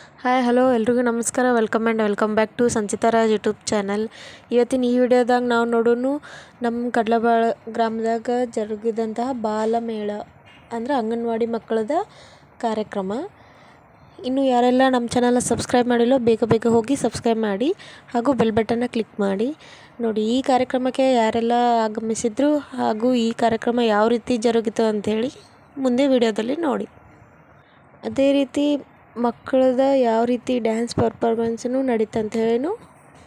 Hi hello ಎಲ್ರಿಗೂ ನಮಸ್ಕಾರ. Welcome back to Sanchita Raj YouTube channel. ಇವತ್ತಿನ ಈ ವಿಡಿಯೋದಾಗ ನಾವು ನೋಡೋಣ ನಮ್ಮ ಕಡ್ಲಬಾಳ ಗ್ರಾಮದಾಗ ಜರುಗಿದಂತಹ ಬಾಲಮೇಳ ಅಂದ್ರೆ ಅಂಗನವಾಡಿ ಮಕ್ಕಳದ ಕಾರ್ಯಕ್ರಮ. ಇನ್ನು ಯಾರೆಲ್ಲ ನಮ್ಮ ಚಾನಲ್ನ ಸಬ್ಸ್ಕ್ರೈಬ್ ಮಾಡಿಲ್ಲೋ ಬೇಗ ಹೋಗಿ ಸಬ್ಸ್ಕ್ರೈಬ್ ಮಾಡಿ ಹಾಗೂ ಬೆಲ್ ಬಟನ್ನ ಕ್ಲಿಕ್ ಮಾಡಿ. ನೋಡಿ, ಈ ಕಾರ್ಯಕ್ರಮಕ್ಕೆ ಯಾರೆಲ್ಲ ಆಗಮಿಸಿದ್ರು ಹಾಗೂ ಈ ಕಾರ್ಯಕ್ರಮ ಯಾವ ರೀತಿ ಜರುಗಿತು ಅಂಥೇಳಿ ಮುಂದೆ ವಿಡಿಯೋದಲ್ಲಿ ನೋಡಿ. ಅದೇ ರೀತಿ ಮಕ್ಕಳದ ಯಾವ ರೀತಿ ಡ್ಯಾನ್ಸ್ ಪರ್ಫಾರ್ಮೆನ್ಸ್ನು ನಡೀತು ಅಂತ ಹೇಳಿ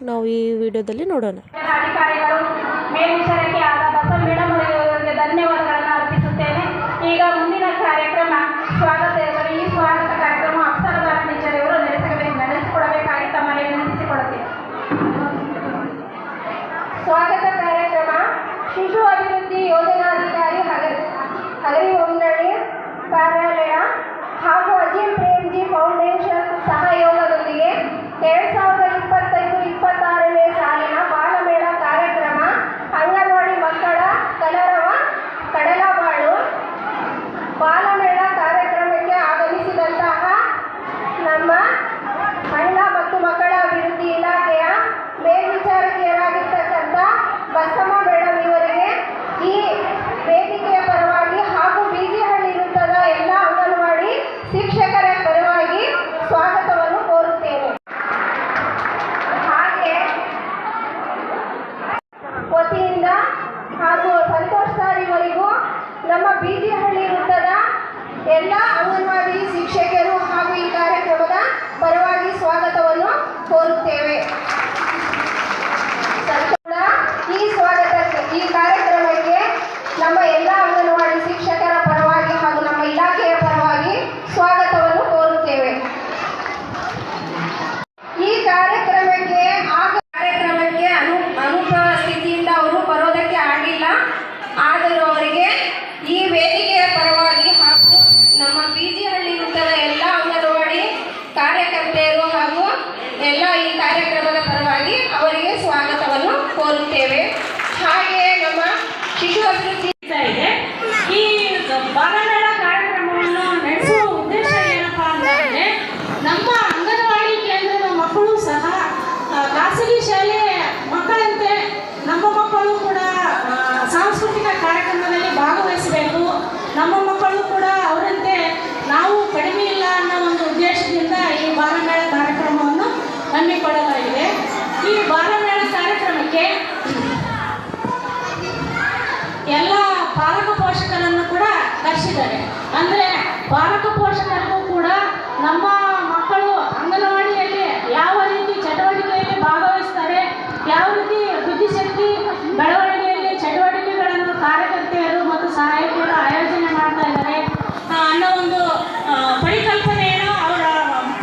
ನಾವು ಈ ವಿಡಿಯೋದಲ್ಲಿ ನೋಡೋಣ. ಅಧಿಕಾರಿಗಳು ಮೇಲ್ವಿಚಾರಕ್ಕೆ ಆದ ಬಸವ ಮೇಡಮ್ ಅವರಿಗೆ ಧನ್ಯವಾದಗಳನ್ನು ಅರ್ಪಿಸುತ್ತೇನೆ. ಈಗ ಮುಂದಿನ ಕಾರ್ಯಕ್ರಮ ಸ್ವಾಗತ ಇರುತ್ತದೆ. ಈ ಸ್ವಾಗತ ಕಾರ್ಯಕ್ರಮ ಅಪ್ಸರ ಟೀಚರ್ ಅವರು ನಡೆಸಿಕೊಡಬೇಕಾಗಿ ತಮ್ಮಲ್ಲಿ ವಿನಂತಿಸಿಕೊಳ್ಳುತ್ತೇನೆ. ಸ್ವಾಗತ ಕಾರ್ಯಕ್ರಮ ಶಿಶು ಅಭಿವೃದ್ಧಿ ಯೋಜನಾಧಿಕಾರಿ ಹಗರಿ ಹೊನ್ನಳ್ಳಿ ಕಾರ್ಯಾಲಯ ಹಾಗೂ ಅಜೀಂ ಪ್ರೇಮ್ಜಿ ಫೌಂಡೇಶನ್ ಸಹಯೋಗದೊಂದಿಗೆ 2025-26ನೇ ಸಾಲಿನ ಬಾಲಮೇಳ ಕಾರ್ಯಕ್ರಮ ಅಂಗನವಾಡಿ ಮಕ್ಕಳ ಕಡಲಬಾಳು ಬಾಲಮೇಳ ಕಾರ್ಯಕ್ರಮಕ್ಕೆ ಆಗಮಿಸಿದಂತಹ ನಮ್ಮ ಮಹಿಳಾ ಮತ್ತು ಮಕ್ಕಳ ಅಭಿವೃದ್ಧಿ ಇಲಾಖೆಯ ಮೇಲ್ವಿಚಾರಕಿಯರಾಗಿರ್ತಕ್ಕಂಥ ಬಸಮ್ಮ ಮೇಡಮ್ ಇವರಿಗೆ ಈ ವೇದಿಕೆಯ ಪರವಾಗಿ ಹಾಗೂ ಬಿಜಿಹಳ್ಳಿ ವೃತ್ತದ ಎಲ್ಲ ಅಂಗನವಾಡಿ ಶಿಕ್ಷಕರ ಪರವಾಗಿ ಸ್ವಾಗತವನ್ನು ಕೋರುತ್ತೇನೆ. ಹಾಗೆ ವತಿಯಿಂದ ಹಾಗೂ ಸಂತೋಷ್ ಸರ್ ಇವರಿಗೂ ನಮ್ಮ ಬಿಜಿಹಳ್ಳಿ ವೃತ್ತದ ಎಲ್ಲ ಅಂಗನವಾಡಿ ಶಿಕ್ಷಕರು ಹಾಗೂ ಈ ಕಾರ್ಯಕ್ರಮದ ಪರವಾಗಿ ಸ್ವಾಗತವನ್ನು ಕೋರುತ್ತೇವೆ. ಈ ಕಾರ್ಯಕ್ರಮಕ್ಕೆ ನಮ್ಮ ಎಲ್ಲ ಅಂಗನವಾಡಿ ಶಿಕ್ಷಕರ ಪರವಾಗಿ ಹಾಗೂ ನಮ್ಮ ಇಲಾಖೆಯ ಪರವಾಗಿ ಸ್ವಾಗತವನ್ನು ಕೋರುತ್ತೇವೆ. ಈ ಕಾರ್ಯಕ್ರಮಕ್ಕೆ ಅನುಪಸ್ಥಿತಿಯಿಂದ ಅವರು ಬರೋದಕ್ಕೆ ಆಗಿಲ್ಲ. ಆದರೂ ಅವರಿಗೆ ಈ ವೇದಿಕೆಯ ಪರವಾಗಿ ಹಾಗೂ ನಮ್ಮ ಬಿಜಿಹಳ್ಳಿ ವೃತ್ತದ ಎಲ್ಲ ಅಂಗನವಾಡಿ ಕಾರ್ಯಕರ್ತೆಯರು ಹಾಗೂ ಎಲ್ಲ ಈ ಕಾರ್ಯಕ್ರಮದ ಪರವಾಗಿ ಅವರಿಗೆ ಸ್ವಾಗತವನ್ನು ಕೋರುತ್ತೇವೆ. ಹಾಗೆಯೇ ನಮ್ಮ ಶಿಶು ಅಭಿವೃದ್ಧಿ ಇದೆ. ಈ ಬಾಲಮೇಳ ಕಾರ್ಯಕ್ರಮವನ್ನು ನಡೆಸುವ ಉದ್ದೇಶ ಏನಪ್ಪಾ ಅಂತಂದ್ರೆ, ನಮ್ಮ ಅಂಗನವಾಡಿ ಕೇಂದ್ರದ ಮಕ್ಕಳು ಸಹ ಖಾಸಗಿ ಶಾಲೆ ಮಕ್ಕಳಂತೆ ನಮ್ಮ ಮಕ್ಕಳು ಕೂಡ ಸಾಂಸ್ಕೃತಿಕ ಕಾರ್ಯಕ್ರಮದಲ್ಲಿ ಭಾಗವಹಿಸಬೇಕು. ನಮ್ಮ ಮಕ್ಕಳು ಕೂಡ ಅವರಂತೆ ನಾವು ಕಡಿಮೆ ಇಲ್ಲ ಅನ್ನೋ ಒಂದು ಉದ್ದೇಶದಿಂದ ಈ ಬಾಲಮೇಳ ಕಾರ್ಯಕ್ರಮವನ್ನು ಹಮ್ಮಿಕೊಳ್ಳಲಾಗಿದೆ. ಈ ಬಾಲಮೇಳ ಕಾರ್ಯಕ್ರಮಕ್ಕೆ ಎಲ್ಲ ಪಾಲಕ ಪೋಷಕರನ್ನು ಕೂಡ ಕರೆಸಿದ್ದಾರೆ. ಅಂದರೆ ಪಾಲಕ ಪೋಷಕರಿಗೂ ಕೂಡ ನಮ್ಮ ಮಕ್ಕಳು ಅಂಗನವಾಡಿಯಲ್ಲಿ ಯಾವ ರೀತಿ ಚಟುವಟಿಕೆಯಲ್ಲಿ ಭಾಗವಹಿಸ್ತಾರೆ, ಯಾವ ರೀತಿ ಬುದ್ಧಿಶಕ್ತಿ ಬೆಳವಣಿಗೆಯಲ್ಲಿ ಚಟುವಟಿಕೆಗಳನ್ನು ಕಾರ್ಯಕರ್ತೆಯರು ಮತ್ತು ಸಹಾಯಕಿಯರು ಆಯೋಜನೆ ಮಾಡ್ತಾ ಇದ್ದಾರೆ ಅನ್ನೋ ಒಂದು ಪರಿಕಲ್ಪನೆಯನ್ನು ಅವರ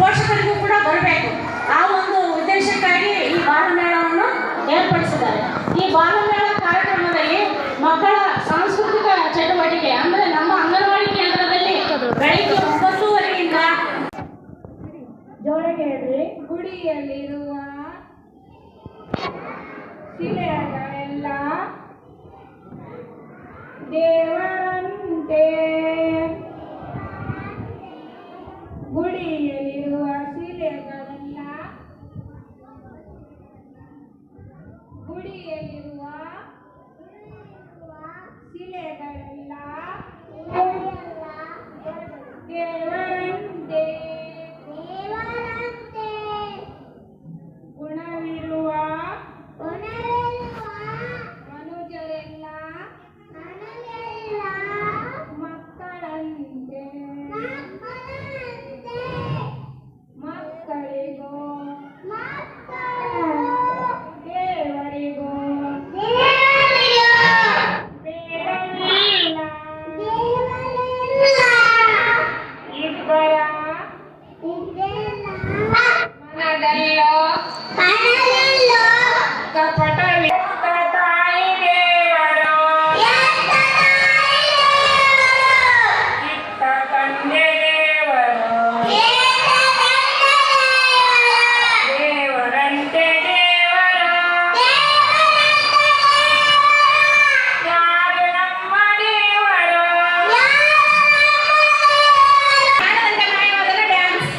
ಪೋಷಕರಿಗೂ ಕೂಡ ಬರಬೇಕು. ಆ ಒಂದು ಉದ್ದೇಶಕ್ಕಾಗಿ ಈ ಬಾಲಮೇಳವನ್ನು ಏರ್ಪಡಿಸಿದ್ದಾರೆ. ಈ ಬಾಲಮೇಳ ಕಾರ್ಯಕ್ರಮದಲ್ಲಿ ಮಕ್ಕಳ ಸಾಂಸ್ಕೃತಿಕ ಚಟುವಟಿಕೆ ಅಂದರೆ ನಮ್ಮ ಅಂಗನವಾಡಿ ಕೇಂದ್ರದಲ್ಲಿ ಬೆಳಗ್ಗೆ 9:30ರಿಂದ ಜೋರಗೇಳ್ರಿ ಗುಡಿಯಲ್ಲಿರುವ ಶಿಲೆಗಳೆಲ್ಲ ದೇವರಂತೆ, ಗುಡಿಯಲ್ಲಿರುವ ಶಿಲೆಗಳೆಲ್ಲ ಗುಡಿಯಲ್ಲಿರುವ ಶಿಲೆಗಳೆಲ್ಲ ದೇವರಂತೆ, ಗುಣವಿರುವ ಮನುಜರೆಲ್ಲ ಮಕ್ಕಳಂತೆ, ಮಕ್ಕಳಿಗೋ ದೇವರಿಗೋ ಇಬ್ಬರ ಮನದಲ್ಲೋ ಕಪಟವಿತ್ತ ತಾಯಿ ದೇವರು, ಚಿತ್ತ ತಂದೆ ದೇವರು, ದೇವರಂತೆ ದೇವರು, ಯಾರು ನಮ್ಮ ದೇವರು. Dance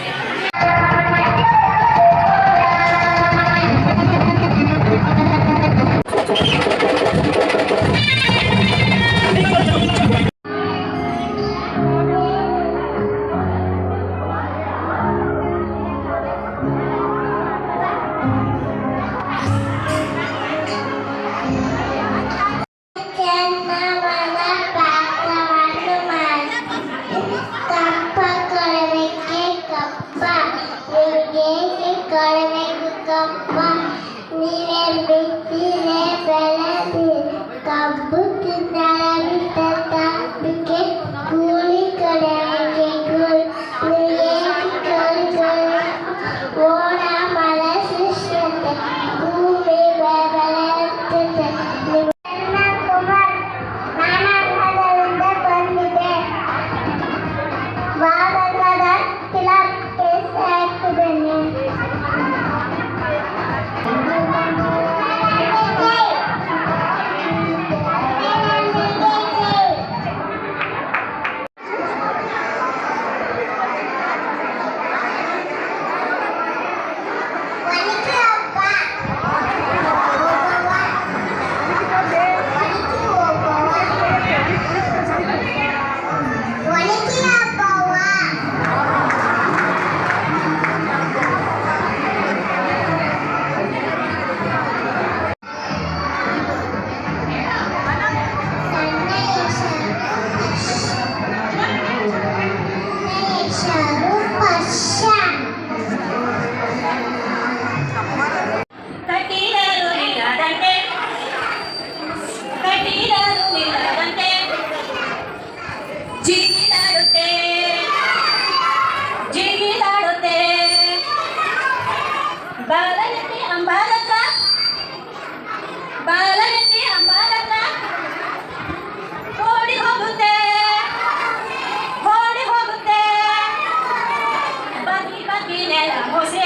我先。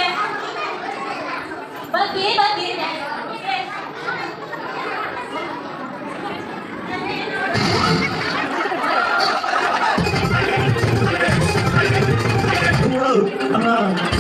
Bagi. Whoa, come on.